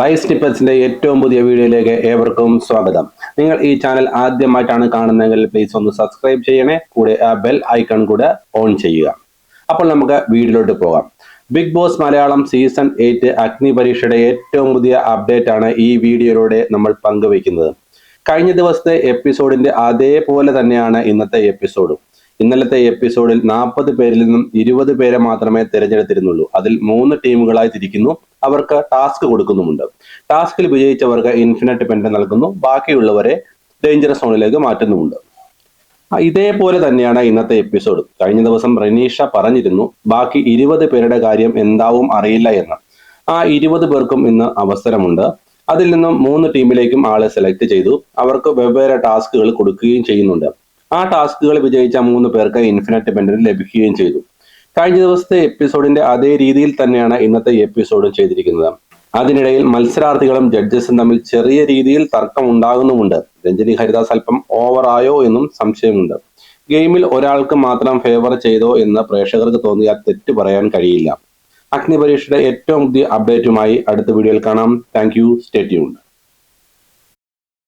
Live സ്നിപ്പറ്റ്സിന്റെ ഏറ്റവും പുതിയ വീഡിയോയിലേക്ക് ഏവർക്കും സ്വാഗതം. നിങ്ങൾ ഈ ചാനൽ ആദ്യമായിട്ടാണ് കാണുന്നതെങ്കിൽ പ്ലീസ് ഒന്ന് സബ്സ്ക്രൈബ് ചെയ്യണേ, കൂടെ ആ ബെൽ ഐക്കൺ കൂടെ ഓൺ ചെയ്യുക. അപ്പോൾ നമുക്ക് വീഡിയോയിലോട്ട് പോകാം. ബിഗ് ബോസ് മലയാളം സീസൺ 8 അഗ്നി പരീക്ഷയുടെ ഏറ്റവും പുതിയ അപ്ഡേറ്റ് ആണ് ഈ വീഡിയോയിലൂടെ നമ്മൾ പങ്കുവയ്ക്കുന്നത്. കഴിഞ്ഞ ദിവസത്തെ എപ്പിസോഡിന്റെ അതേപോലെ തന്നെയാണ് ഇന്നത്തെ എപ്പിസോഡും. ഇന്നലത്തെ എപ്പിസോഡിൽ 40 പേരിൽ നിന്നും 20 പേരെ മാത്രമേ തിരഞ്ഞെടുത്തിരുന്നുള്ളൂ. അതിൽ 3 ടീമുകളായി തിരിക്കുന്നു. അവർക്ക് ടാസ്ക് കൊടുക്കുന്നുമുണ്ട്. ടാസ്കിൽ വിജയിച്ചവർക്ക് ഇൻഫിനിറ്റ് പെൻഡ് നൽകുന്നു, ബാക്കിയുള്ളവരെ ഡേഞ്ചറസ് സോണിലേക്ക് മാറ്റുന്നുമുണ്ട്. ഇതേപോലെ തന്നെയാണ് ഇന്നത്തെ എപ്പിസോഡ്. കഴിഞ്ഞ ദിവസം റനീഷ പറഞ്ഞിരുന്നു ബാക്കി 20 പേരുടെ കാര്യം എന്താവും അറിയില്ല എന്ന്. ആ 20 പേർക്കും ഇന്ന് അവസരമുണ്ട്. അതിൽ നിന്നും 3 ടീമിലേക്കും ആളെ സെലക്ട് ചെയ്തു. അവർക്ക് വെവ്വേറെ ടാസ്കുകൾ കൊടുക്കുകയും ചെയ്യുന്നുണ്ട്. ആ ടാസ്കുകൾ വിജയിച്ച 3 പേർക്ക് ഇൻഫിനിറ്റ് പെൻഡന്റ് ലഭിക്കുകയും ചെയ്തു. കഴിഞ്ഞ ദിവസത്തെ എപ്പിസോഡിന്റെ അതേ രീതിയിൽ തന്നെയാണ് ഇന്നത്തെ എപ്പിസോഡും ചെയ്തിരിക്കുന്നത്. അതിനിടയിൽ മത്സരാർത്ഥികളും ജഡ്ജസും തമ്മിൽ ചെറിയ രീതിയിൽ തർക്കം ഉണ്ടാകുന്നുമുണ്ട്. രഞ്ജനി ഹരിദാസ് അല്പം ഓവറായോ എന്നും സംശയമുണ്ട്. ഗെയിമിൽ ഒരാൾക്ക് മാത്രം ഫേവർ ചെയ്തോ എന്ന് പ്രേക്ഷകർക്ക് തോന്നിയാൽ തെറ്റ് പറയാൻ കഴിയില്ല. അഗ്നി പരീക്ഷയുടെ ഏറ്റവും പുതിയ അപ്ഡേറ്റുമായി അടുത്ത വീഡിയോയിൽ കാണാം. Thank you. Stay tuned.